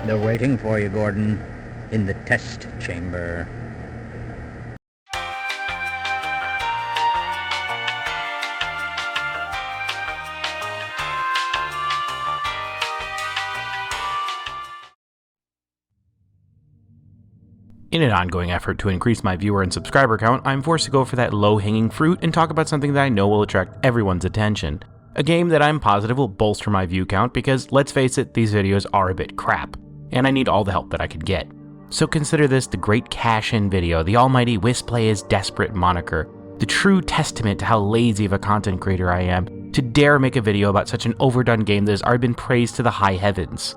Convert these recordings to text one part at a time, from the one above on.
They're waiting for you, Gordon, in the test chamber. In an ongoing effort to increase my viewer and subscriber count, I'm forced to go for that low-hanging fruit and talk about something that I know will attract everyone's attention. A game that I'm positive will bolster my view count because, let's face it, these videos are a bit crap, and I need all the help that I could get. So consider this the great cash-in video, the almighty Wisplay is desperate moniker, the true testament to how lazy of a content creator I am to dare make a video about such an overdone game that has already been praised to the high heavens.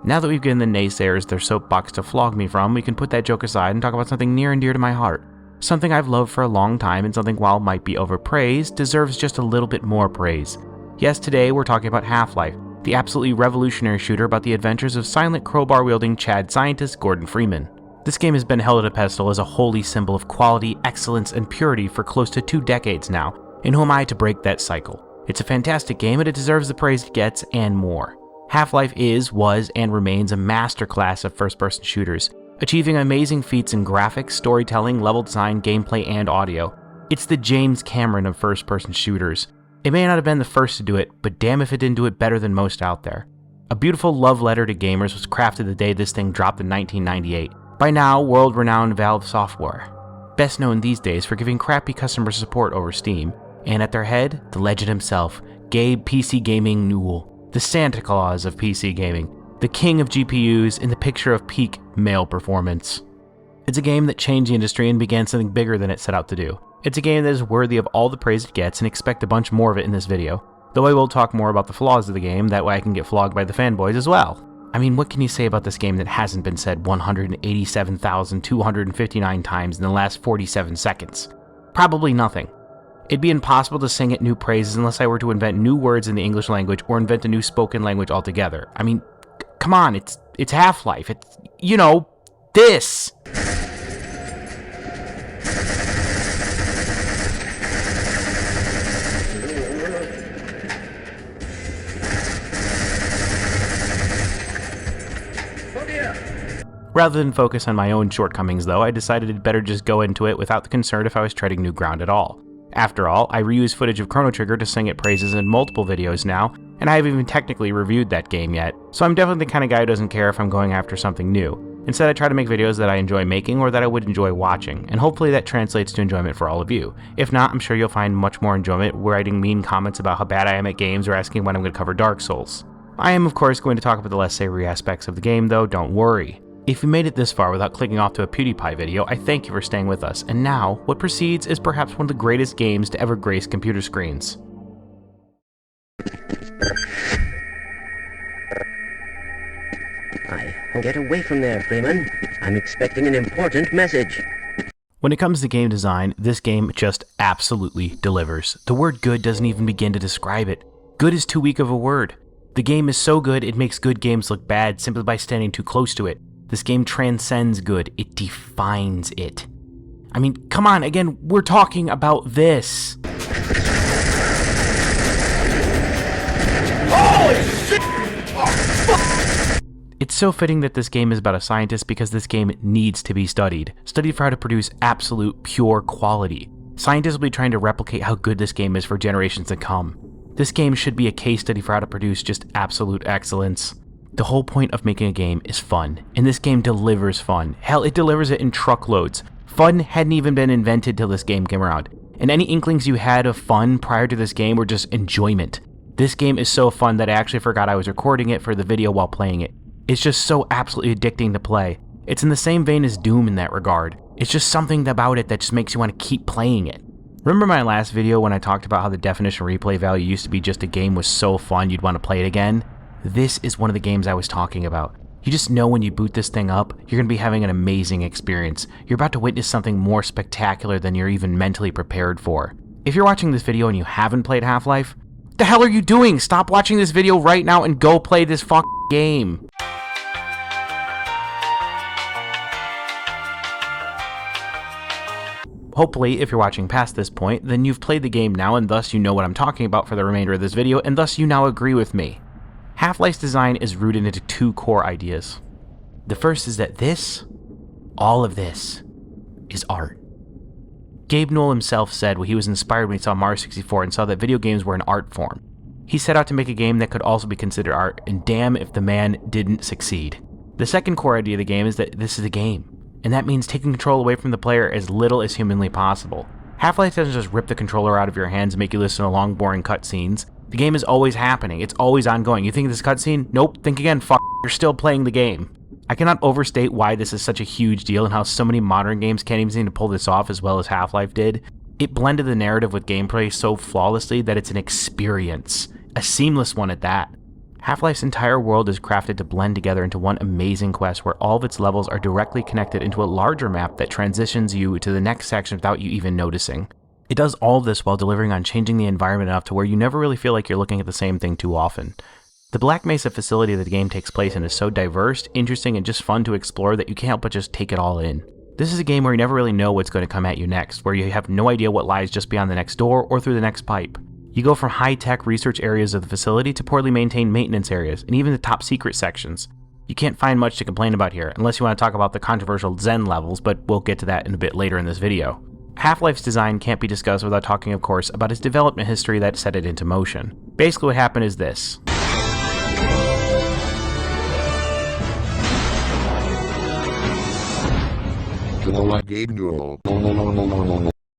Now that we've given the naysayers their soapbox to flog me from, we can put that joke aside and talk about something near and dear to my heart. Something I've loved for a long time and something, while might be overpraised, deserves just a little bit more praise. Yes, today we're talking about Half-Life, the absolutely revolutionary shooter about the adventures of silent crowbar-wielding Chad scientist Gordon Freeman. This game has been held at a pedestal as a holy symbol of quality, excellence, and purity for close to 2 decades now, and who am I to break that cycle? It's a fantastic game and it deserves the praise it gets and more. Half-Life is, was, and remains a masterclass of first-person shooters, achieving amazing feats in graphics, storytelling, level design, gameplay, and audio. It's the James Cameron of first-person shooters. It may not have been the first to do it, but damn if it didn't do it better than most out there. A beautiful love letter to gamers was crafted the day this thing dropped in 1998. By now, world-renowned Valve Software, best known these days for giving crappy customer support over Steam, and at their head, the legend himself, Gabe PC Gaming Newell. The Santa Claus of PC gaming, the king of GPUs in the picture of peak male performance. It's a game that changed the industry and began something bigger than it set out to do. It's a game that is worthy of all the praise it gets and expect a bunch more of it in this video, though I will talk more about the flaws of the game, that way I can get flogged by the fanboys as well. I mean, what can you say about this game that hasn't been said 187,259 times in the last 47 seconds? Probably nothing. It'd be impossible to sing it new praises unless I were to invent new words in the English language or invent a new spoken language altogether. I mean, come on, it's Half-Life. It's, you know, this! Rather than focus on my own shortcomings though, I decided it'd better just go into it without the concern if I was treading new ground at all. After all, I reuse footage of Chrono Trigger to sing it praises in multiple videos now, and I haven't even technically reviewed that game yet, so I'm definitely the kind of guy who doesn't care if I'm going after something new. Instead, I try to make videos that I enjoy making or that I would enjoy watching, and hopefully that translates to enjoyment for all of you. If not, I'm sure you'll find much more enjoyment writing mean comments about how bad I am at games or asking when I'm going to cover Dark Souls. I am, of course, going to talk about the less savory aspects of the game though, don't worry. If you made it this far without clicking off to a PewDiePie video, I thank you for staying with us, and now, what proceeds is perhaps one of the greatest games to ever grace computer screens. Get away from there, Freeman. I'm expecting an important message. When it comes to game design, this game just absolutely delivers. The word good doesn't even begin to describe it. Good is too weak of a word. The game is so good it makes good games look bad simply by standing too close to it. This game transcends good, it defines it. I mean, come on, again, we're talking about this. Holy shit! Oh, fuck! It's so fitting that this game is about a scientist because this game needs to be studied for how to produce absolute, pure quality. Scientists will be trying to replicate how good this game is for generations to come. This game should be a case study for how to produce just absolute excellence. The whole point of making a game is fun, and this game delivers fun. Hell, it delivers it in truckloads. Fun hadn't even been invented till this game came around, and any inklings you had of fun prior to this game were just enjoyment. This game is so fun that I actually forgot I was recording it for the video while playing it. It's just so absolutely addicting to play. It's in the same vein as Doom in that regard. It's just something about it that just makes you want to keep playing it. Remember my last video when I talked about how the definition replay value used to be just a game was so fun you'd want to play it again? This is one of the games I was talking about. You just know when you boot this thing up, you're going to be having an amazing experience. You're about to witness something more spectacular than you're even mentally prepared for. If you're watching this video and you haven't played Half-Life, what the hell are you doing? Stop watching this video right now and go play this fucking game. Hopefully, if you're watching past this point, then you've played the game now and thus you know what I'm talking about for the remainder of this video, and thus you now agree with me. Half-Life's design is rooted into 2 core ideas. The first is that all of this, is art. Gabe Newell himself said he was inspired when he saw Mario 64 and saw that video games were an art form. He set out to make a game that could also be considered art, and damn if the man didn't succeed. The second core idea of the game is that this is a game, and that means taking control away from the player as little as humanly possible. Half-Life doesn't just rip the controller out of your hands and make you listen to long, boring cutscenes. The game is always happening, it's always ongoing. You think this cutscene? Nope, think again, you're still playing the game. I cannot overstate why this is such a huge deal and how so many modern games can't even seem to pull this off as well as Half-Life did. It blended the narrative with gameplay so flawlessly that it's an experience, a seamless one at that. Half-Life's entire world is crafted to blend together into one amazing quest where all of its levels are directly connected into a larger map that transitions you to the next section without you even noticing. It does all of this while delivering on changing the environment enough to where you never really feel like you're looking at the same thing too often. The Black Mesa facility that the game takes place in is so diverse, interesting, and just fun to explore that you can't help but just take it all in. This is a game where you never really know what's going to come at you next, where you have no idea what lies just beyond the next door or through the next pipe. You go from high-tech research areas of the facility to poorly maintained maintenance areas, and even the top secret sections. You can't find much to complain about here, unless you want to talk about the controversial Zen levels, but we'll get to that in a bit later in this video. Half-Life's design can't be discussed without talking, of course, about its development history that set it into motion. Basically what happened is this. Gabe Newell.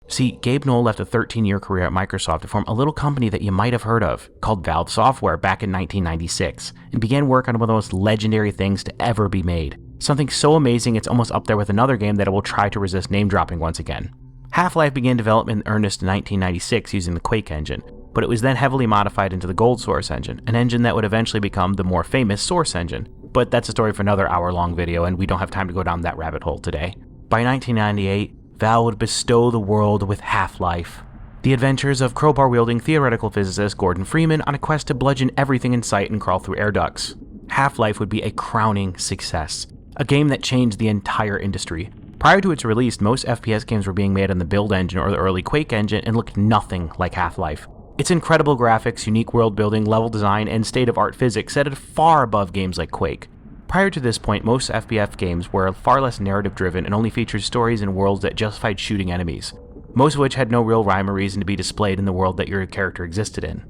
See, Gabe Newell left a 13-year career at Microsoft to form a little company that you might have heard of, called Valve Software back in 1996, and began work on one of the most legendary things to ever be made. Something so amazing it's almost up there with another game that it will try to resist name-dropping once again. Half-Life began development in earnest in 1996 using the Quake engine, but it was then heavily modified into the Gold Source engine, an engine that would eventually become the more famous Source engine. But that's a story for another hour-long video, and we don't have time to go down that rabbit hole today. By 1998, Valve would bestow the world with Half-Life, the adventures of crowbar-wielding theoretical physicist Gordon Freeman on a quest to bludgeon everything in sight and crawl through air ducts. Half-Life would be a crowning success, a game that changed the entire industry. Prior to its release, most FPS games were being made on the Build engine or the early Quake engine and looked nothing like Half-Life. Its incredible graphics, unique world building, level design, and state-of-art physics set it far above games like Quake. Prior to this point, most FPS games were far less narrative-driven and only featured stories and worlds that justified shooting enemies, most of which had no real rhyme or reason to be displayed in the world that your character existed in.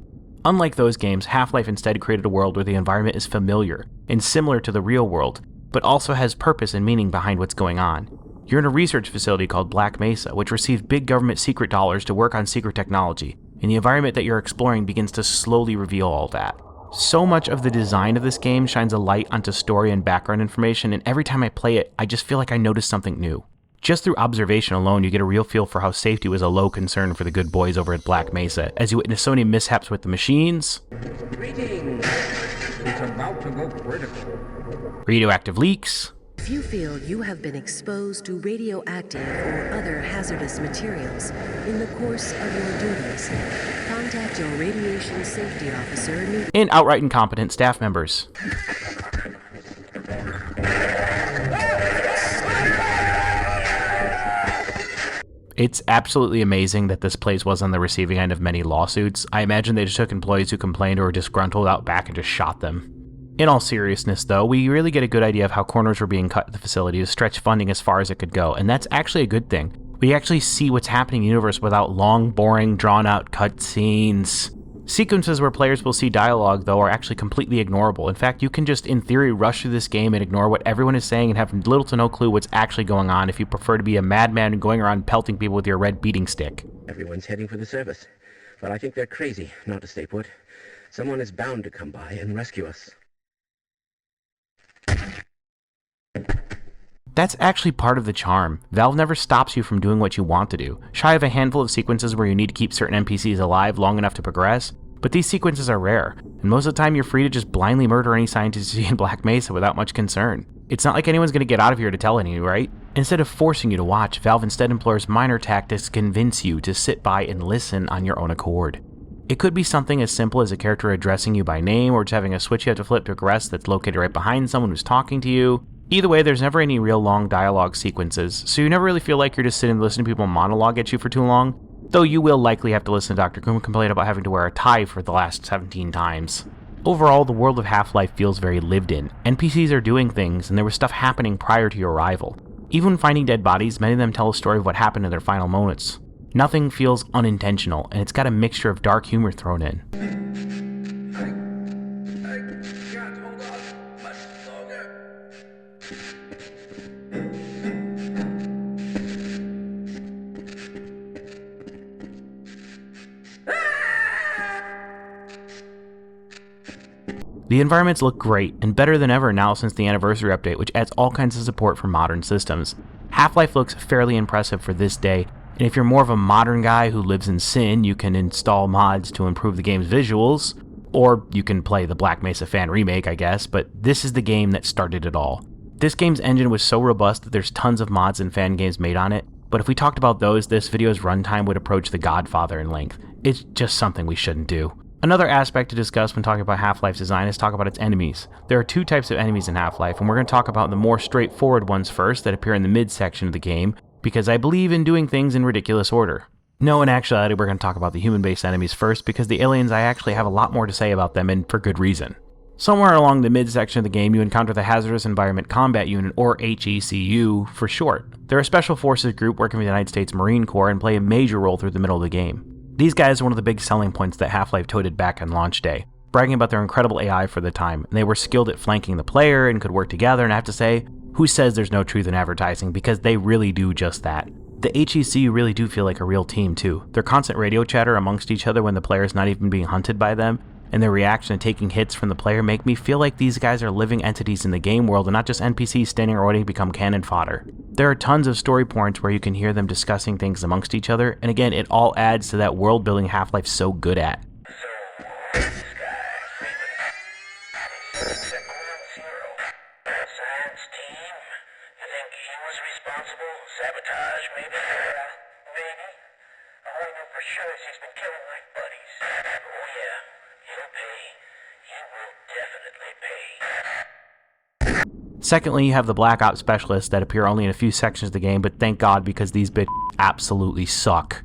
Unlike those games, Half-Life instead created a world where the environment is familiar and similar to the real world, but also has purpose and meaning behind what's going on. You're in a research facility called Black Mesa, which received big government secret dollars to work on secret technology, and the environment that you're exploring begins to slowly reveal all that. So much of the design of this game shines a light onto story and background information, and every time I play it, I just feel like I notice something new. Just through observation alone, you get a real feel for how safety was a low concern for the good boys over at Black Mesa, as you witness so many mishaps with the machines, Greetings! It's about to go critical. radioactive leaks, If you feel you have been exposed to radioactive or other hazardous materials in the course of your duties, contact your radiation safety officer immediately. and outright incompetent staff members. It's absolutely amazing that this place was on the receiving end of many lawsuits. I imagine they just took employees who complained or were disgruntled out back and just shot them. In all seriousness, though, we really get a good idea of how corners were being cut at the facility to stretch funding as far as it could go, and that's actually a good thing. We actually see what's happening in the universe without long, boring, drawn-out cutscenes. Sequences where players will see dialogue, though, are actually completely ignorable. In fact, you can just, in theory, rush through this game and ignore what everyone is saying and have little to no clue what's actually going on if you prefer to be a madman going around pelting people with your red beating stick. Everyone's heading for the surface, but I think they're crazy not to stay put. Someone is bound to come by and rescue us. That's actually part of the charm. Valve never stops you from doing what you want to do, shy of a handful of sequences where you need to keep certain NPCs alive long enough to progress, but these sequences are rare, and most of the time you're free to just blindly murder any scientist you see in Black Mesa without much concern. It's not like anyone's going to get out of here to tell any of you, right? Instead of forcing you to watch, Valve instead employs minor tactics to convince you to sit by and listen on your own accord. It could be something as simple as a character addressing you by name, or just having a switch you have to flip to progress that's located right behind someone who's talking to you. Either way, there's never any real long dialogue sequences, so you never really feel like you're just sitting and listening to people monologue at you for too long, though you will likely have to listen to Dr. Kuma complain about having to wear a tie for the last 17 times. Overall, the world of Half-Life feels very lived in. NPCs are doing things, and there was stuff happening prior to your arrival. Even when finding dead bodies, many of them tell a story of what happened in their final moments. Nothing feels unintentional, and it's got a mixture of dark humor thrown in. The environments look great, and better than ever now since the anniversary update, which adds all kinds of support for modern systems. Half-Life looks fairly impressive for this day, and if you're more of a modern guy who lives in sin, you can install mods to improve the game's visuals, or you can play the Black Mesa Fan remake, I guess, but this is the game that started it all. This game's engine was so robust that there's tons of mods and fan games made on it, but if we talked about those, this video's runtime would approach The Godfather in length. It's just something we shouldn't do. Another aspect to discuss when talking about Half-Life's design is talk about its enemies. There are two types of enemies in Half-Life, and we're going to talk about the more straightforward ones first that appear in the mid-section of the game, because I believe in doing things in ridiculous order. No, in actuality, we're going to talk about the human-based enemies first, because the aliens, I actually have a lot more to say about them, and for good reason. Somewhere along the mid-section of the game, you encounter the Hazardous Environment Combat Unit, or HECU for short. They're a special forces group working with the United States Marine Corps and play a major role through the middle of the game. These guys are one of the big selling points that Half-Life touted back on launch day, bragging about their incredible AI for the time, and they were skilled at flanking the player and could work together, and I have to say, who says there's no truth in advertising, because they really do just that. The HECU really do feel like a real team too. Their constant radio chatter amongst each other when the player's not even being hunted by them, and their reaction to taking hits from the player make me feel like these guys are living entities in the game world and not just NPCs standing or waiting to become cannon fodder. There are tons of story points where you can hear them discussing things amongst each other, and again, it all adds to that world building Half-Life's so good at. Secondly, you have the Black Ops specialists that appear only in a few sections of the game, but thank God because these bitches absolutely suck.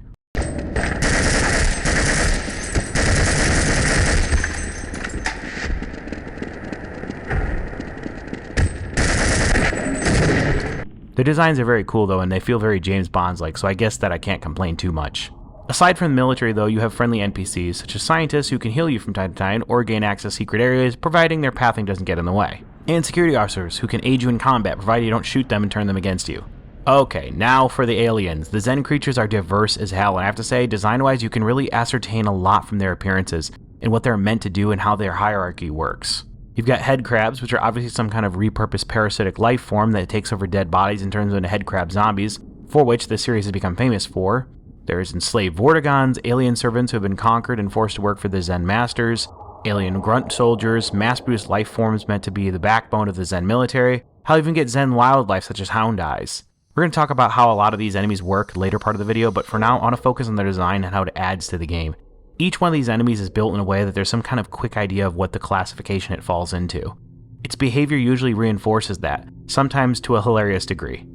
Their designs are very cool though, and they feel very James Bonds-like, so I guess that I can't complain too much. Aside from the military though, you have friendly NPCs, such as scientists who can heal you from time to time or gain access to secret areas, providing their pathing doesn't get in the way. And security officers who can aid you in combat, provided you don't shoot them and turn them against you. Okay, now for the aliens. The Zen creatures are diverse as hell, and I have to say, design-wise, you can really ascertain a lot from their appearances, and what they're meant to do and how their hierarchy works. You've got head crabs, which are obviously some kind of repurposed parasitic life form that takes over dead bodies and turns them into head crab zombies, for which the series has become famous for. There's enslaved Vortigons, alien servants who have been conquered and forced to work for the Zen masters, alien grunt soldiers, mass-produced life forms meant to be the backbone of the Zen military, hell, even get Zen wildlife such as hound eyes. We're going to talk about how a lot of these enemies work later part of the video, but for now I want to focus on their design and how it adds to the game. Each one of these enemies is built in a way that there's some kind of quick idea of what the classification it falls into. Its behavior usually reinforces that, sometimes to a hilarious degree.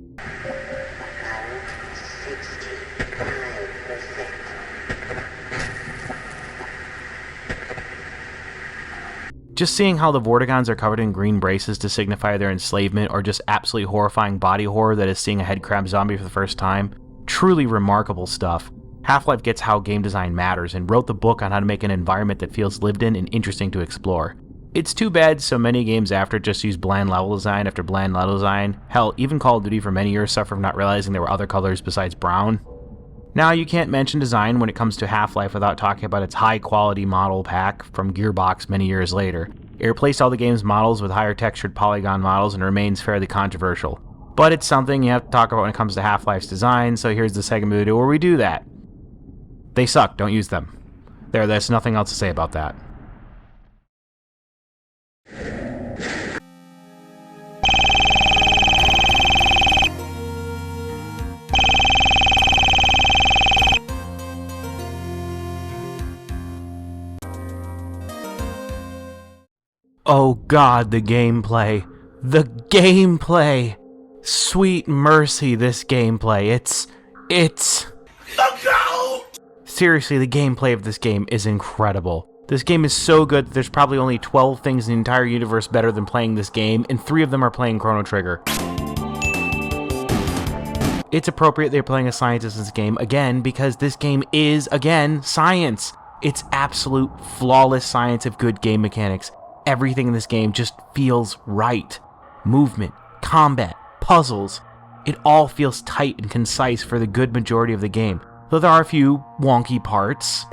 Just seeing how the Vortigons are covered in green braces to signify their enslavement, or just absolutely horrifying body horror that is seeing a head crab zombie for the first time, truly remarkable stuff. Half-Life gets how game design matters and wrote the book on how to make an environment that feels lived in and interesting to explore. It's too bad so many games after just use bland level design after bland level design. Hell, even Call of Duty for many years suffered from not realizing there were other colors besides brown. Now, you can't mention design when it comes to Half-Life without talking about its high-quality model pack from Gearbox many years later. It replaced all the game's models with higher textured polygon models and remains fairly controversial. But it's something you have to talk about when it comes to Half-Life's design, so here's the segment of the video where we do that. They suck, don't use them. There's nothing else to say about that. Oh god, the gameplay. The gameplay! Sweet mercy, this gameplay. It's... Seriously, the gameplay of this game is incredible. This game is so good that there's probably only 12 things in the entire universe better than playing this game, and 3 of them are playing Chrono Trigger. It's appropriate they're playing a scientist in this game, again, because this game is, again, science. It's absolute flawless science of good game mechanics. Everything in this game just feels right. Movement, combat, puzzles. It all feels tight and concise for the good majority of the game, though there are a few wonky parts.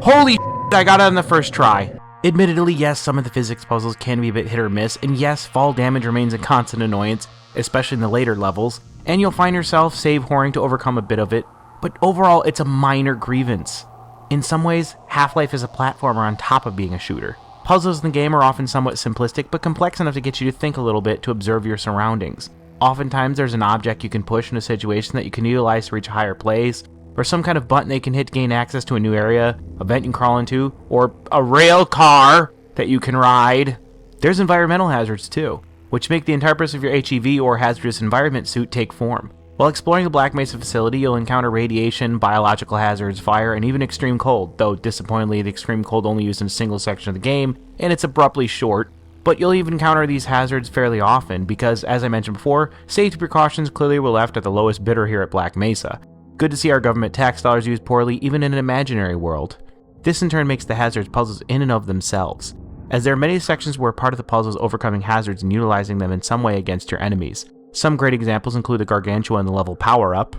Holy shit, I got it on the first try. Admittedly, yes, some of the physics puzzles can be a bit hit or miss, and yes, fall damage remains a constant annoyance, especially in the later levels, and you'll find yourself save whoring to overcome a bit of it, but overall it's a minor grievance. In some ways, Half-Life is a platformer on top of being a shooter. Puzzles in the game are often somewhat simplistic, but complex enough to get you to think a little bit to observe your surroundings. Oftentimes there's an object you can push in a situation that you can utilize to reach a higher place, or some kind of button they can hit to gain access to a new area, a vent you can crawl into, or a rail car that you can ride. There's environmental hazards too, which make the entire purpose of your HEV or hazardous environment suit take form. While exploring the Black Mesa facility, you'll encounter radiation, biological hazards, fire, and even extreme cold, though disappointingly the extreme cold only used in a single section of the game, and it's abruptly short. But you'll even encounter these hazards fairly often, because, as I mentioned before, safety precautions clearly were left at the lowest bidder here at Black Mesa. Good to see our government tax dollars used poorly even in an imaginary world. This in turn makes the hazards puzzles in and of themselves, as there are many sections where part of the puzzle is overcoming hazards and utilizing them in some way against your enemies. Some great examples include the Gargantua and the level power-up,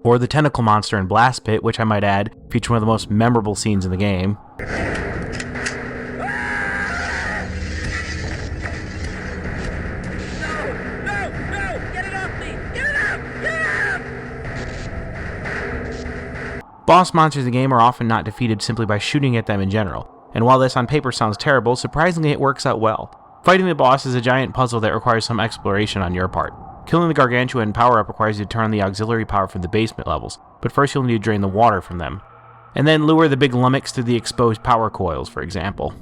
or the Tentacle Monster and Blast Pit, which I might add, feature one of the most memorable scenes in the game. Boss monsters in the game are often not defeated simply by shooting at them in general, and while this on paper sounds terrible, surprisingly it works out well. Fighting the boss is a giant puzzle that requires some exploration on your part. Killing the Gargantua and power-up requires you to turn on the auxiliary power from the basement levels, but first you'll need to drain the water from them. And then lure the big lummox through the exposed power coils, for example.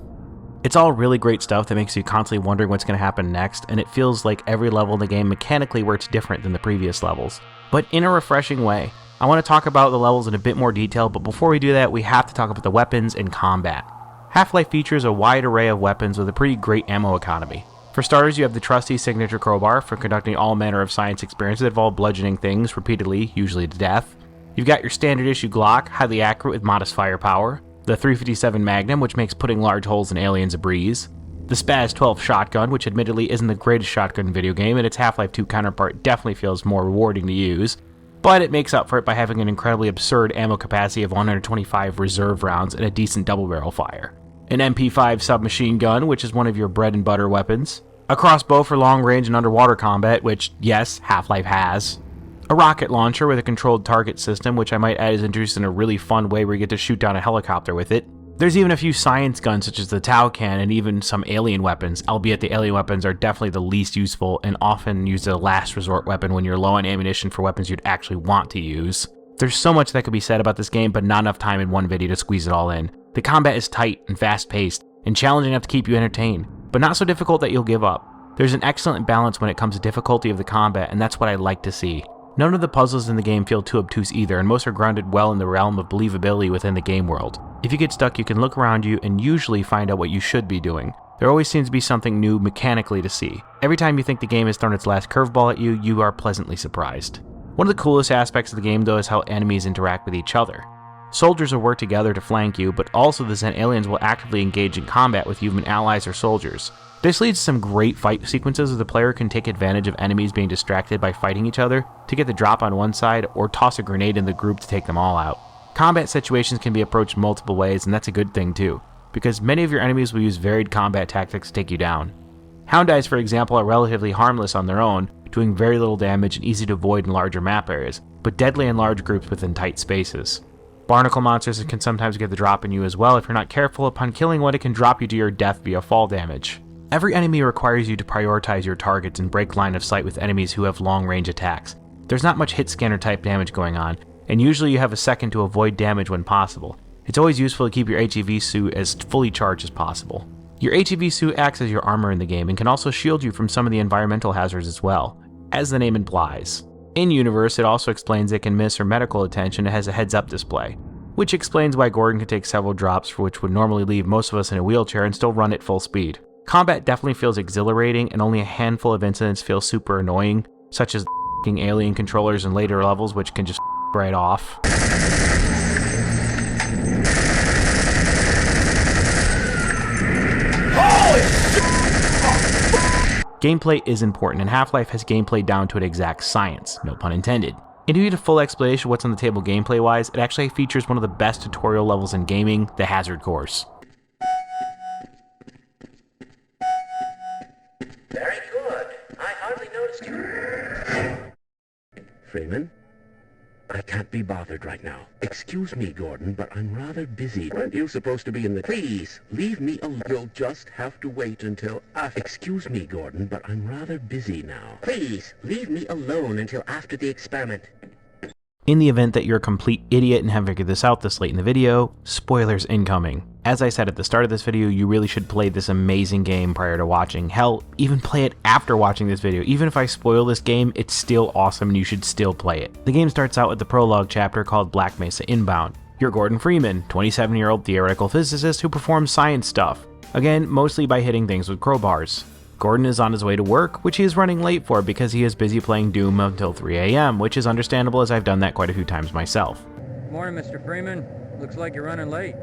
It's all really great stuff that makes you constantly wondering what's going to happen next, and it feels like every level in the game mechanically works different than the previous levels, but in a refreshing way. I want to talk about the levels in a bit more detail, but before we do that, we have to talk about the weapons and combat. Half-Life features a wide array of weapons with a pretty great ammo economy. For starters, you have the trusty signature crowbar for conducting all manner of science experiences that involve bludgeoning things repeatedly, usually to death. You've got your standard issue Glock, highly accurate with modest firepower. The 357 Magnum, which makes putting large holes in aliens a breeze. The Spaz 12 shotgun, which admittedly isn't the greatest shotgun in video game, and its Half-Life 2 counterpart definitely feels more rewarding to use. But it makes up for it by having an incredibly absurd ammo capacity of 125 reserve rounds and a decent double barrel fire. An MP5 submachine gun, which is one of your bread and butter weapons. A crossbow for long range and underwater combat, which, yes, Half-Life has. A rocket launcher with a controlled target system, which I might add is introduced in a really fun way where you get to shoot down a helicopter with it. There's even a few science guns such as the Tau Can and even some alien weapons, albeit the alien weapons are definitely the least useful and often used as a last resort weapon when you're low on ammunition for weapons you'd actually want to use. There's so much that could be said about this game, but not enough time in one video to squeeze it all in. The combat is tight and fast-paced, and challenging enough to keep you entertained, but not so difficult that you'll give up. There's an excellent balance when it comes to difficulty of the combat, and that's what I like to see. None of the puzzles in the game feel too obtuse either, and most are grounded well in the realm of believability within the game world. If you get stuck, you can look around you and usually find out what you should be doing. There always seems to be something new mechanically to see. Every time you think the game has thrown its last curveball at you, you are pleasantly surprised. One of the coolest aspects of the game though is how enemies interact with each other. Soldiers will work together to flank you, but also the Zen aliens will actively engage in combat with human allies or soldiers. This leads to some great fight sequences where the player can take advantage of enemies being distracted by fighting each other to get the drop on one side or toss a grenade in the group to take them all out. Combat situations can be approached multiple ways, and that's a good thing too, because many of your enemies will use varied combat tactics to take you down. Hound Eyes, for example, are relatively harmless on their own, doing very little damage and easy to avoid in larger map areas, but deadly in large groups within tight spaces. Barnacle monsters can sometimes get the drop on you as well if you're not careful. Upon killing one, it can drop you to your death via fall damage. Every enemy requires you to prioritize your targets and break line of sight with enemies who have long range attacks. There's not much hit scanner type damage going on, and usually you have a second to avoid damage when possible. It's always useful to keep your HEV suit as fully charged as possible. Your HEV suit acts as your armor in the game and can also shield you from some of the environmental hazards as well, as the name implies. In-universe, it also explains it can miss or medical attention and has a heads-up display, which explains why Gordon can take several drops which would normally leave most of us in a wheelchair and still run at full speed. Combat definitely feels exhilarating, and only a handful of incidents feel super annoying, such as the f***ing alien controllers in later levels which can just right off. Gameplay is important, and Half-Life has gameplay down to an exact science, no pun intended. And to get a full explanation of what's on the table gameplay-wise, it actually features one of the best tutorial levels in gaming, the Hazard Course. Very good. I hardly noticed you. Freeman? I can't be bothered right now. Excuse me, Gordon, but I'm rather busy. Weren't you supposed to be in the... Please, leave me alone. You'll just have to wait until after... Excuse me, Gordon, but I'm rather busy now. Please, leave me alone until after the experiment. In the event that you're a complete idiot and haven't figured this out this late in the video, spoilers incoming. As I said at the start of this video, you really should play this amazing game prior to watching. Hell, even play it after watching this video. Even if I spoil this game, it's still awesome and you should still play it. The game starts out with the prologue chapter called Black Mesa Inbound. You're Gordon Freeman, 27-year-old theoretical physicist who performs science stuff. Again, mostly by hitting things with crowbars. Gordon is on his way to work, which he is running late for because he is busy playing Doom until 3 AM, which is understandable as I've done that quite a few times myself. Morning, Mr. Freeman. Looks like you're running late.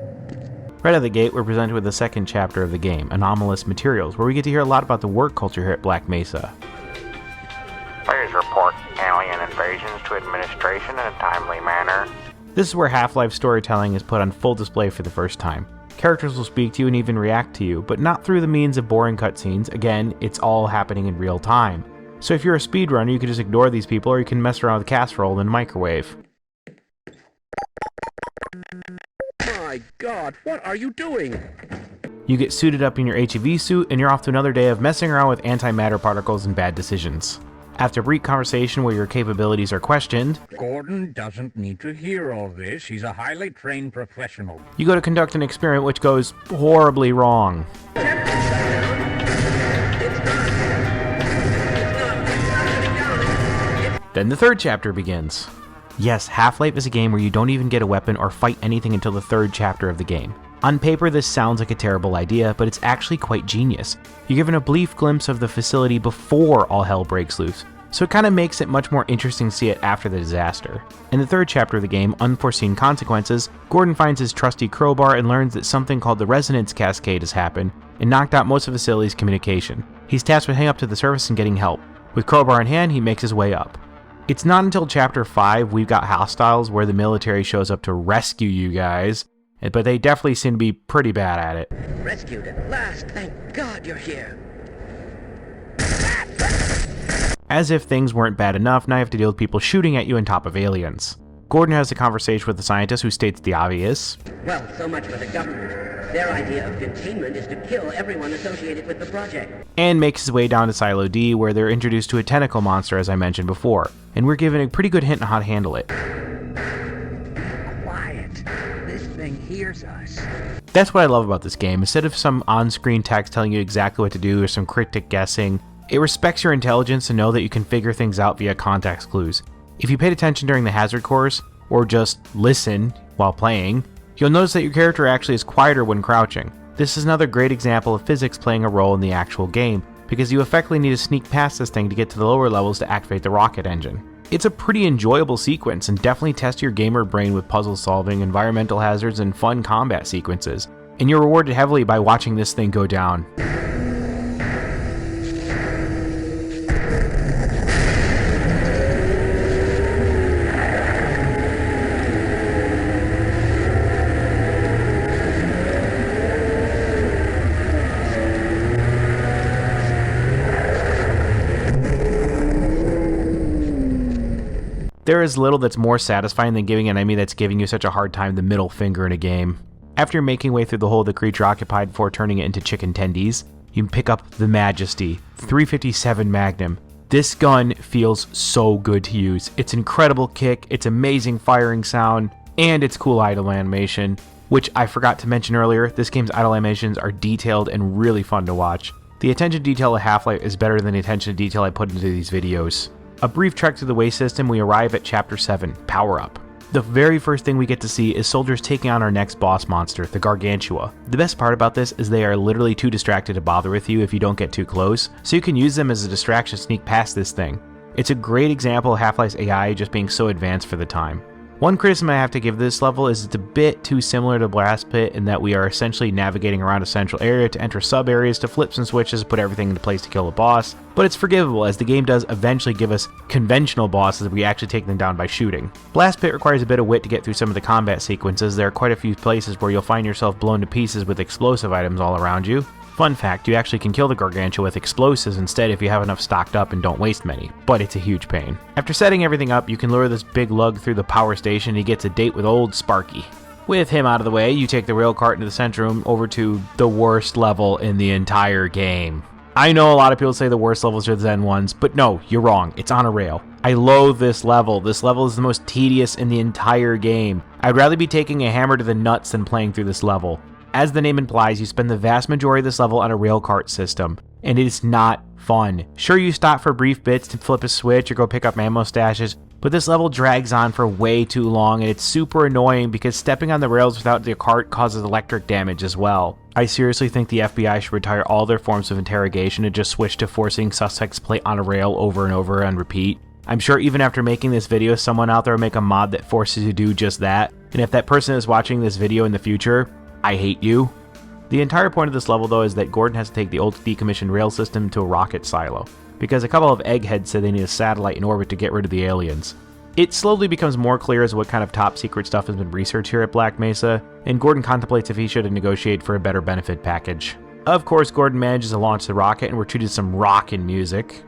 Right out of the gate, we're presented with the second chapter of the game, Anomalous Materials, where we get to hear a lot about the work culture here at Black Mesa. Please report alien invasions to administration in a timely manner. This is where Half-Life storytelling is put on full display for the first time. Characters will speak to you and even react to you, but not through the means of boring cutscenes. Again, it's all happening in real time. So if you're a speedrunner, you can just ignore these people, or you can mess around with casserole and microwave. My God, what are you doing? You get suited up in your HEV suit, and you're off to another day of messing around with antimatter particles and bad decisions. After a brief conversation where your capabilities are questioned, Gordon doesn't need to hear all this. He's a highly trained professional. you go to conduct an experiment which goes horribly wrong. Then the third chapter begins. Yes, Half-Life is a game where you don't even get a weapon or fight anything until the third chapter of the game. On paper, this sounds like a terrible idea, but it's actually quite genius. You're given a brief glimpse of the facility before all hell breaks loose, so it kind of makes it much more interesting to see it after the disaster. In the third chapter of the game, Unforeseen Consequences, Gordon finds his trusty crowbar and learns that something called the Resonance Cascade has happened and knocked out most of the facility's communication. He's tasked with heading up to the surface and getting help. With crowbar in hand, he makes his way up. It's not until Chapter 5 we've got Hostiles where the military shows up to rescue you guys, but they definitely seem to be pretty bad at it. Rescued at last. Thank God you're here. As if things weren't bad enough, now you have to deal with people shooting at you on top of aliens. Gordon has a conversation with the scientist who states the obvious. Well, so much for the government. Their idea of containment is to kill everyone associated with the project. And makes his way down to Silo D, where they're introduced to a tentacle monster as I mentioned before, and we're given a pretty good hint on how to handle it. Quiet. This thing hears us. That's what I love about this game. Instead of some on-screen text telling you exactly what to do or some cryptic guessing, it respects your intelligence to know that you can figure things out via context clues. If you paid attention during the hazard course, or just listen while playing, you'll notice that your character actually is quieter when crouching. This is another great example of physics playing a role in the actual game, because you effectively need to sneak past this thing to get to the lower levels to activate the rocket engine. It's a pretty enjoyable sequence and definitely tests your gamer brain with puzzle solving, environmental hazards, and fun combat sequences. And you're rewarded heavily by watching this thing go down. There is little that's more satisfying than giving an enemy that's giving you such a hard time the middle finger in a game. After making your way through the hole the creature occupied before turning it into chicken tendies, you can pick up the Majesty 357 Magnum. This gun feels so good to use. It's incredible kick, it's amazing firing sound, and it's cool idle animation, which I forgot to mention earlier. This game's idle animations are detailed and really fun to watch. The attention to detail of Half-Life is better than the attention to detail I put into these videos. A brief trek through the waste system, we arrive at Chapter 7, Power Up. The very first thing we get to see is soldiers taking on our next boss monster, the Gargantua. The best part about this is they are literally too distracted to bother with you if you don't get too close, so you can use them as a distraction to sneak past this thing. It's a great example of Half-Life's AI just being so advanced for the time. One criticism I have to give this level is it's a bit too similar to Blast Pit in that we are essentially navigating around a central area to enter sub-areas to flip some switches, put everything into place to kill a boss, but it's forgivable as the game does eventually give us conventional bosses if we actually take them down by shooting. Blast Pit requires a bit of wit to get through some of the combat sequences. There are quite a few places where you'll find yourself blown to pieces with explosive items all around you. Fun fact, you actually can kill the Gargantua with explosives instead if you have enough stocked up and don't waste many, but it's a huge pain. After setting everything up, you can lure this big lug through the power station and he gets a date with old Sparky. With him out of the way, you take the rail cart into the center room over to the worst level in the entire game. I know a lot of people say the worst levels are the Zen ones, but no, you're wrong, it's on a rail. I loathe this level. This level is the most tedious in the entire game. I'd rather be taking a hammer to the nuts than playing through this level. As the name implies, you spend the vast majority of this level on a rail cart system, and it is not fun. Sure, you stop for brief bits to flip a switch or go pick up ammo stashes, but this level drags on for way too long, and it's super annoying because stepping on the rails without the cart causes electric damage as well. I seriously think the FBI should retire all their forms of interrogation and just switch to forcing suspects to play on a rail over and over and repeat. I'm sure even after making this video, someone out there will make a mod that forces you to do just that, and if that person is watching this video in the future, I hate you. The entire point of this level though is that Gordon has to take the old decommissioned rail system to a rocket silo, because a couple of eggheads said they need a satellite in orbit to get rid of the aliens. It slowly becomes more clear as to what kind of top secret stuff has been researched here at Black Mesa, and Gordon contemplates if he should negotiate for a better benefit package. Of course, Gordon manages to launch the rocket and we're treated to some rockin' music.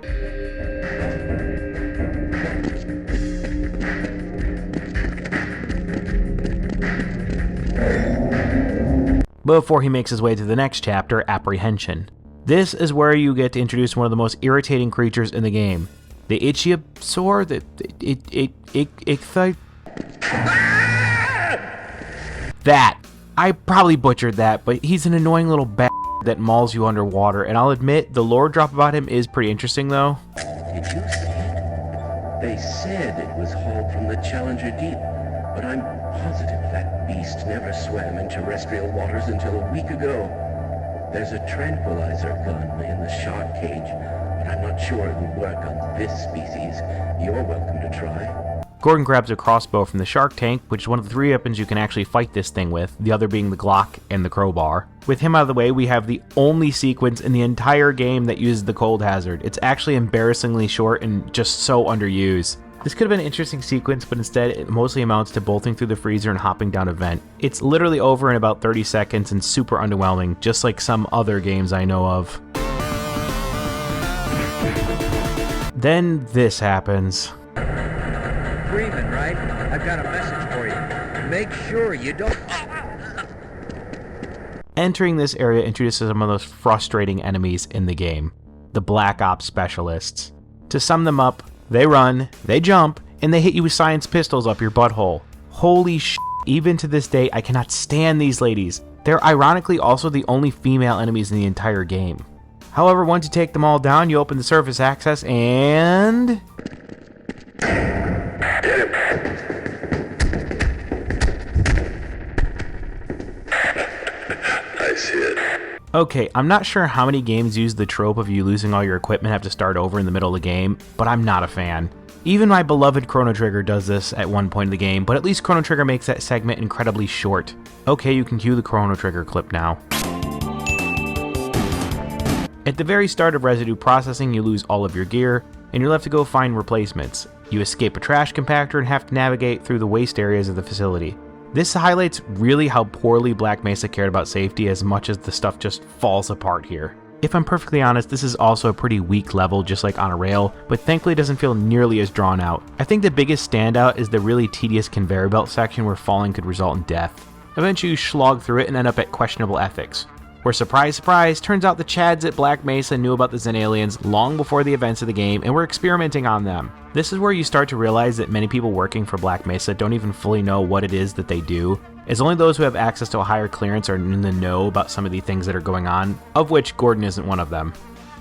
Before he makes his way to the next chapter, Apprehension. This is where you get to introduce one of the most irritating creatures in the game. The Ichthyosaur? That! I probably butchered that, but he's an annoying little that mauls you underwater, and I'll admit, the lore drop about him is pretty interesting though. Did you see it? They said it was hauled from the Challenger Deep, but I'm positive that beast never swam in terrestrial waters until a week ago. There's a tranquilizer gun in the shark cage, but I'm not sure it would work on this species. You're welcome to try. Gordon grabs a crossbow from the shark tank, which is one of the 3 weapons you can actually fight this thing with, the other being the Glock and the crowbar. With him out of the way, we have the only sequence in the entire game that uses the cold hazard. It's actually embarrassingly short and just so underused. This could have been an interesting sequence, but instead it mostly amounts to bolting through the freezer and hopping down a vent. It's literally over in about 30 seconds and super underwhelming, just like some other games I know of. Then this happens. Freeman, right? I've got a message for you. Make sure you don't... Entering this area introduces some of those frustrating enemies in the game, the Black Ops specialists. To sum them up, they run, they jump, and they hit you with science pistols up your butthole. Holy shit, even to this day, I cannot stand these ladies. They're ironically also the only female enemies in the entire game. However, once you take them all down, you open the surface access and... Nice hit. Okay, I'm not sure how many games use the trope of you losing all your equipment and have to start over in the middle of the game, but I'm not a fan. Even my beloved Chrono Trigger does this at one point in the game, but at least Chrono Trigger makes that segment incredibly short. Okay, you can cue the Chrono Trigger clip now. At the very start of residue processing, you lose all of your gear, and you're left to go find replacements. You escape a trash compactor and have to navigate through the waste areas of the facility. This highlights really how poorly Black Mesa cared about safety as much as the stuff just falls apart here. If I'm perfectly honest, this is also a pretty weak level just like on a rail, but thankfully it doesn't feel nearly as drawn out. I think the biggest standout is the really tedious conveyor belt section where falling could result in death. Eventually you slog through it and end up at questionable ethics. where surprise surprise, turns out the Chads at Black Mesa knew about the Zen aliens long before the events of the game and were experimenting on them. This is where you start to realize that many people working for Black Mesa don't even fully know what it is that they do, as only those who have access to a higher clearance are in the know about some of the things that are going on, of which Gordon isn't one of them.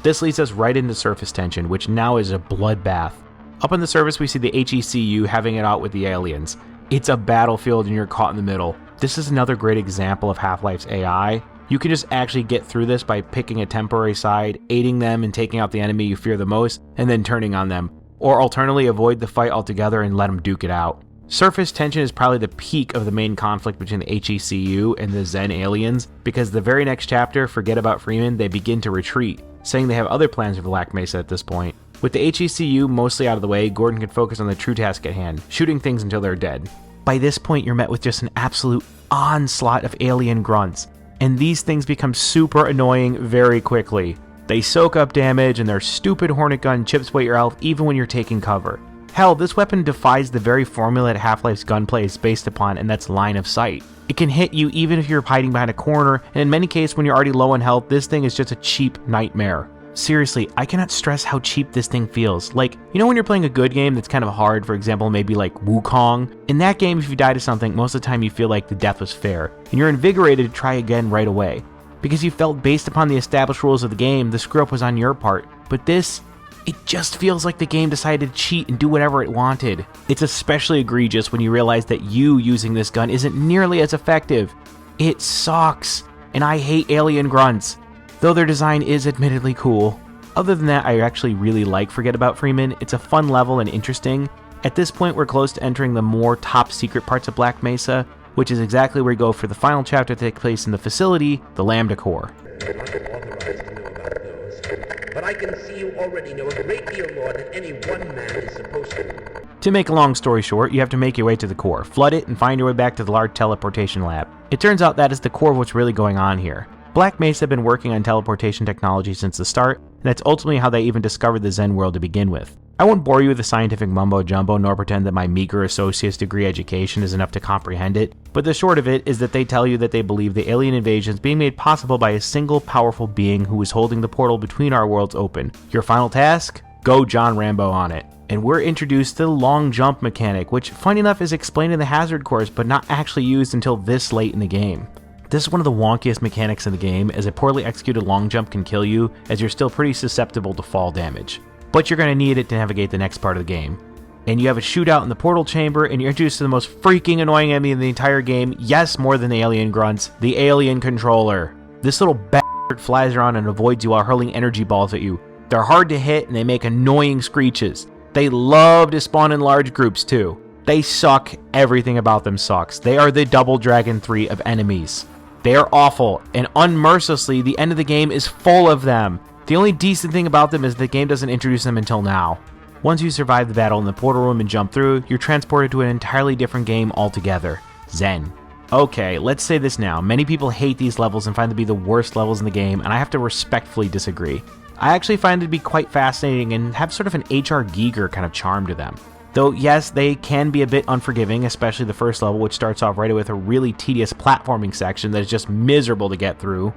This leads us right into surface tension, which now is a bloodbath. Up on the surface we see the HECU having it out with the aliens. It's a battlefield and you're caught in the middle. This is another great example of Half-Life's AI. You can just actually get through this by picking a temporary side, aiding them and taking out the enemy you fear the most, and then turning on them. Or alternatively, avoid the fight altogether and let them duke it out. Surface tension is probably the peak of the main conflict between the HECU and the Zen aliens, because the very next chapter, Forget About Freeman, they begin to retreat, saying they have other plans for Black Mesa at this point. With the HECU mostly out of the way, Gordon can focus on the true task at hand, shooting things until they're dead. By this point, you're met with just an absolute onslaught of alien grunts, and these things become super annoying very quickly. They soak up damage, and their stupid Hornet gun chips away your health even when you're taking cover. Hell, this weapon defies the very formula that Half-Life's gunplay is based upon, and that's line of sight. It can hit you even if you're hiding behind a corner, and in many cases when you're already low on health, this thing is just a cheap nightmare. Seriously, I cannot stress how cheap this thing feels. Like, you know when you're playing a good game that's kind of hard, for example, maybe like Wukong? In that game, if you die to something, most of the time you feel like the death was fair, and you're invigorated to try again right away. Because you felt based upon the established rules of the game, the screw-up was on your part. But this, it just feels like the game decided to cheat and do whatever it wanted. It's especially egregious when you realize that you using this gun isn't nearly as effective. It sucks, and I hate alien grunts, though their design is admittedly cool. Other than that, I actually really like Forget About Freeman. It's a fun level and interesting. At this point, we're close to entering the more top secret parts of Black Mesa, which is exactly where we go for the final chapter to take place in the facility, the Lambda Core. I'm not authorized to know about those, but I can see you already know a great deal more than any one man is supposed to. To make a long story short, you have to make your way to the core, flood it, and find your way back to the large teleportation lab. It turns out that is the core of what's really going on here. Black Mesa have been working on teleportation technology since the start, and that's ultimately how they even discovered the Zen world to begin with. I won't bore you with the scientific mumbo-jumbo nor pretend that my meager associate's degree education is enough to comprehend it, but the short of it is that they tell you that they believe the alien invasion is being made possible by a single powerful being who is holding the portal between our worlds open. Your final task? Go John Rambo on it. And we're introduced to the long jump mechanic, which funny enough is explained in the hazard course but not actually used until this late in the game. This is one of the wonkiest mechanics in the game, as a poorly executed long jump can kill you, as you're still pretty susceptible to fall damage. But you're going to need it to navigate the next part of the game. And you have a shootout in the portal chamber, and you're introduced to the most freaking annoying enemy in the entire game, yes, more than the alien grunts, the alien controller. This little bastard flies around and avoids you while hurling energy balls at you. They're hard to hit, and they make annoying screeches. They love to spawn in large groups, too. They suck. Everything about them sucks. They are the Double Dragon 3 of enemies. They are awful, and unmercilessly, the end of the game is full of them. The only decent thing about them is the game doesn't introduce them until now. Once you survive the battle in the portal room and jump through, you're transported to an entirely different game altogether. Zen. Okay, let's say this now. Many people hate these levels and find them to be the worst levels in the game, and I have to respectfully disagree. I actually find it to be quite fascinating and have sort of an H.R. Giger kind of charm to them. Though, yes, they can be a bit unforgiving, especially the first level, which starts off right away with a really tedious platforming section that is just miserable to get through.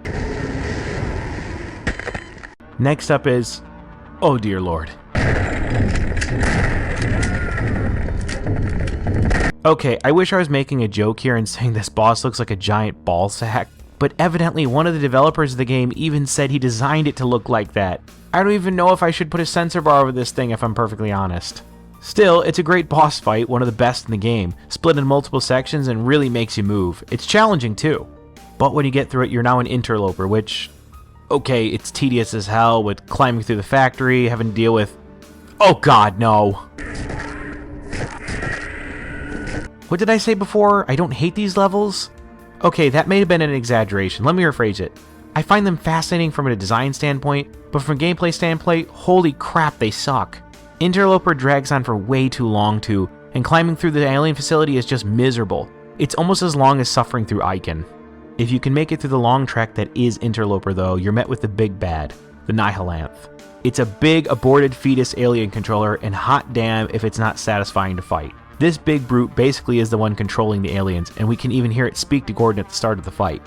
Next up is... oh dear lord. Okay, I wish I was making a joke here and saying this boss looks like a giant ball sack, but evidently one of the developers of the game even said he designed it to look like that. I don't even know if I should put a sensor bar over this thing if I'm perfectly honest. Still, it's a great boss fight, one of the best in the game, split in multiple sections and really makes you move. It's challenging too. But when you get through it, you're now an interloper, which... okay, it's tedious as hell with climbing through the factory, having to deal with... oh god, no. What did I say before? I don't hate these levels? Okay, that may have been an exaggeration. Let me rephrase it. I find them fascinating from a design standpoint, but from a gameplay standpoint, holy crap, they suck. Interloper drags on for way too long too, and climbing through the alien facility is just miserable. It's almost as long as suffering through Icon. If you can make it through the long trek that is Interloper though, you're met with the big bad, the Nihilanth. It's a big aborted fetus alien controller, and hot damn if it's not satisfying to fight. This big brute basically is the one controlling the aliens, and we can even hear it speak to Gordon at the start of the fight.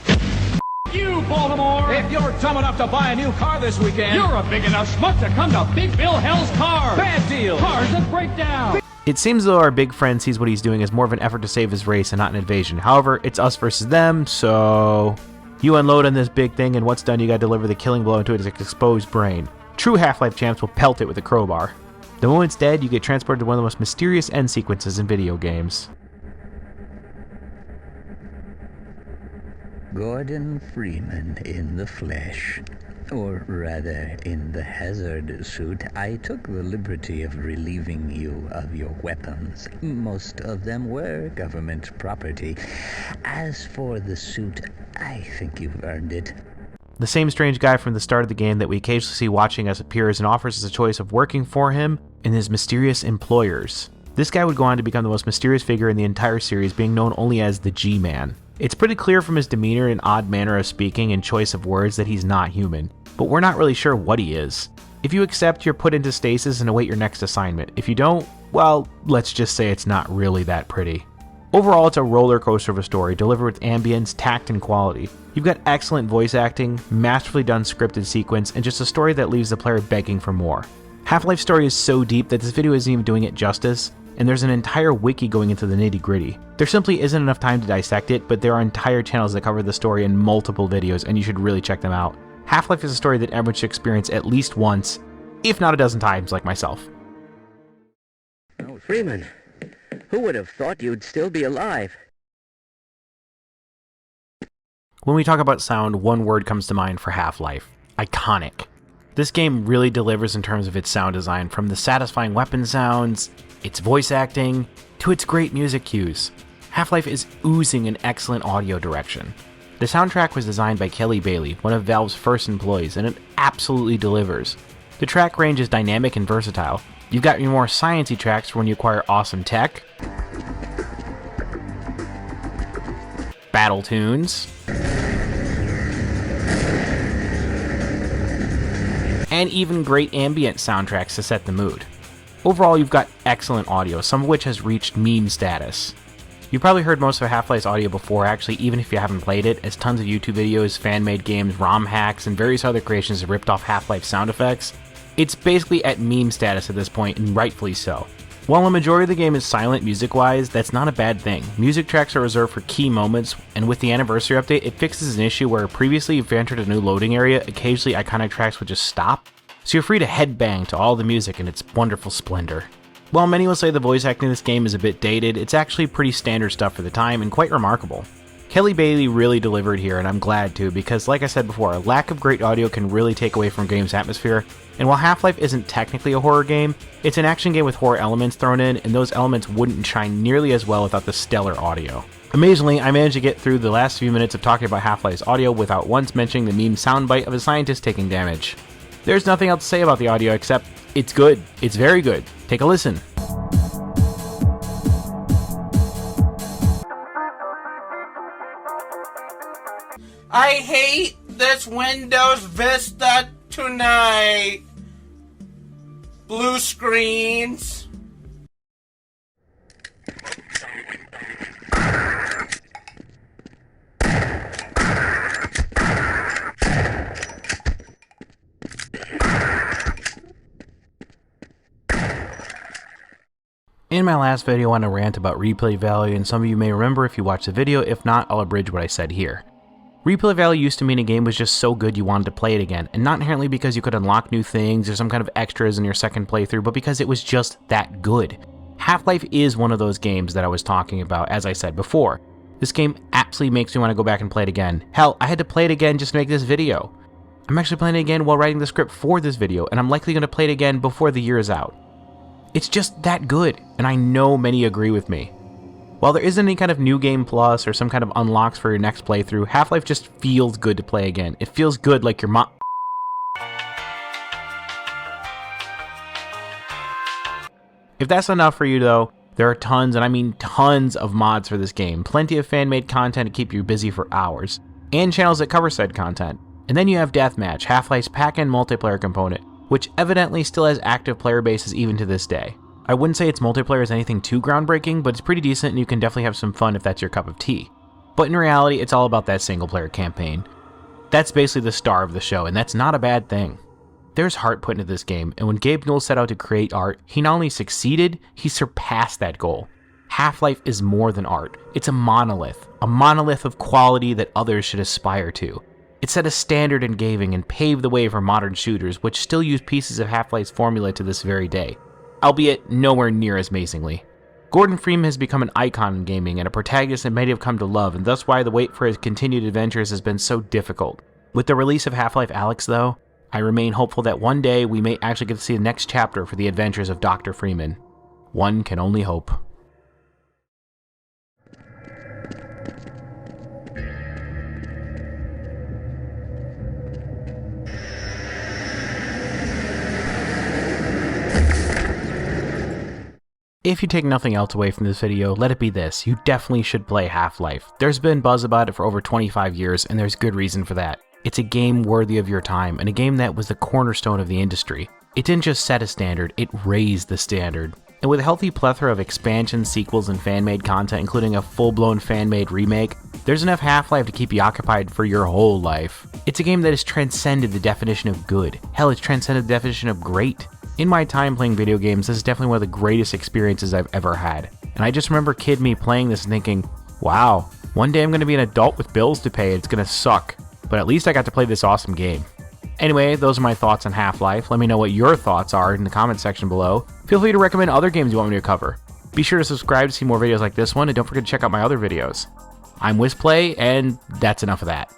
You, Baltimore! If you're dumb enough to buy a new car this weekend, you're a big enough schmuck to come to Big Bill Hell's Cars. Bad deal. Cars that break down. It seems though our big friend sees what he's doing as more of an effort to save his race and not an invasion. However, it's us versus them, so you unload on this big thing and what's done, you gotta deliver the killing blow into its exposed brain. True Half-Life champs will pelt it with a crowbar. The moment it's dead, you get transported to one of the most mysterious end sequences in video games. Gordon Freeman in the flesh. Or rather, in the hazard suit. I took the liberty of relieving you of your weapons. Most of them were government property. As for the suit, I think you've earned it. The same strange guy from the start of the game that we occasionally see watching us appears and offers us a choice of working for him and his mysterious employers. This guy would go on to become the most mysterious figure in the entire series, being known only as the G-Man. It's pretty clear from his demeanor and odd manner of speaking and choice of words that he's not human, but we're not really sure what he is. If you accept, you're put into stasis and await your next assignment. If you don't, well, let's just say it's not really that pretty. Overall, it's a roller coaster of a story, delivered with ambience, tact, and quality. You've got excellent voice acting, masterfully done scripted sequence, and just a story that leaves the player begging for more. Half-Life's story is so deep that this video isn't even doing it justice, and there's an entire wiki going into the nitty-gritty. There simply isn't enough time to dissect it, but there are entire channels that cover the story in multiple videos, and you should really check them out. Half-Life is a story that everyone should experience at least once, if not a dozen times like myself. Oh, Freeman, who would have thought you'd still be alive? When we talk about sound, one word comes to mind for Half-Life: iconic. This game really delivers in terms of its sound design, from the satisfying weapon sounds, its voice acting, to its great music cues. Half-Life is oozing an excellent audio direction. The soundtrack was designed by Kelly Bailey, one of Valve's first employees, and it absolutely delivers. The track range is dynamic and versatile. You've got your more sciencey tracks for when you acquire awesome tech, battle tunes, and even great ambient soundtracks to set the mood. Overall, you've got excellent audio, some of which has reached meme status. You've probably heard most of Half-Life's audio before, actually, even if you haven't played it, as tons of YouTube videos, fan-made games, ROM hacks, and various other creations have ripped off Half-Life sound effects. It's basically at meme status at this point, and rightfully so. While a majority of the game is silent music-wise, that's not a bad thing. Music tracks are reserved for key moments, and with the anniversary update, it fixes an issue where previously if you entered a new loading area, occasionally iconic tracks would just stop, so you're free to headbang to all the music in its wonderful splendor. While many will say the voice acting in this game is a bit dated, it's actually pretty standard stuff for the time and quite remarkable. Kelly Bailey really delivered here, and I'm glad to, because like I said before, a lack of great audio can really take away from a game's atmosphere, and while Half-Life isn't technically a horror game, it's an action game with horror elements thrown in, and those elements wouldn't shine nearly as well without the stellar audio. Amazingly, I managed to get through the last few minutes of talking about Half-Life's audio without once mentioning the meme soundbite of a scientist taking damage. There's nothing else to say about the audio except, it's good. It's very good. Take a listen. I hate this Windows Vista tonight. Blue screens. In my last video, I went on a rant about replay value, and some of you may remember if you watched the video. If not, I'll abridge what I said here. Replay value used to mean a game was just so good you wanted to play it again, and not inherently because you could unlock new things or some kind of extras in your second playthrough, but because it was just that good. Half-Life is one of those games that I was talking about, as I said before. This game absolutely makes me want to go back and play it again. Hell, I had to play it again just to make this video. I'm actually playing it again while writing the script for this video, and I'm likely going to play it again before the year is out. It's just that good, and I know many agree with me. While there isn't any kind of new game plus or some kind of unlocks for your next playthrough, Half-Life just feels good to play again. It feels good like your mom. If that's enough for you though, there are tons, and I mean tons of mods for this game, plenty of fan-made content to keep you busy for hours, and channels that cover said content. And then you have Deathmatch, Half-Life's pack-in multiplayer component, which evidently still has active player bases even to this day. I wouldn't say its multiplayer is anything too groundbreaking, but it's pretty decent and you can definitely have some fun if that's your cup of tea. But in reality, it's all about that single player campaign. That's basically the star of the show, and that's not a bad thing. There's heart put into this game, and when Gabe Newell set out to create art, he not only succeeded, he surpassed that goal. Half-Life is more than art. It's a monolith of quality that others should aspire to. It set a standard in gaming and paved the way for modern shooters, which still use pieces of Half-Life's formula to this very day, albeit nowhere near as amazingly. Gordon Freeman has become an icon in gaming and a protagonist that many have come to love, and thus why the wait for his continued adventures has been so difficult. With the release of Half-Life Alyx, though, I remain hopeful that one day we may actually get to see the next chapter for the adventures of Dr. Freeman. One can only hope. If you take nothing else away from this video, let it be this: you definitely should play Half-Life. There's been buzz about it for over 25 years, and there's good reason for that. It's a game worthy of your time, and a game that was the cornerstone of the industry. It didn't just set a standard, it raised the standard. And with a healthy plethora of expansions, sequels, and fan-made content, including a full-blown fan-made remake, there's enough Half-Life to keep you occupied for your whole life. It's a game that has transcended the definition of good. Hell, it's transcended the definition of great. In my time playing video games, this is definitely one of the greatest experiences I've ever had. And I just remember kid me playing this and thinking, wow, one day I'm going to be an adult with bills to pay, it's going to suck. But at least I got to play this awesome game. Anyway, those are my thoughts on Half-Life. Let me know what your thoughts are in the comment section below. Feel free to recommend other games you want me to cover. Be sure to subscribe to see more videos like this one, and don't forget to check out my other videos. I'm WizPlay, and that's enough of that.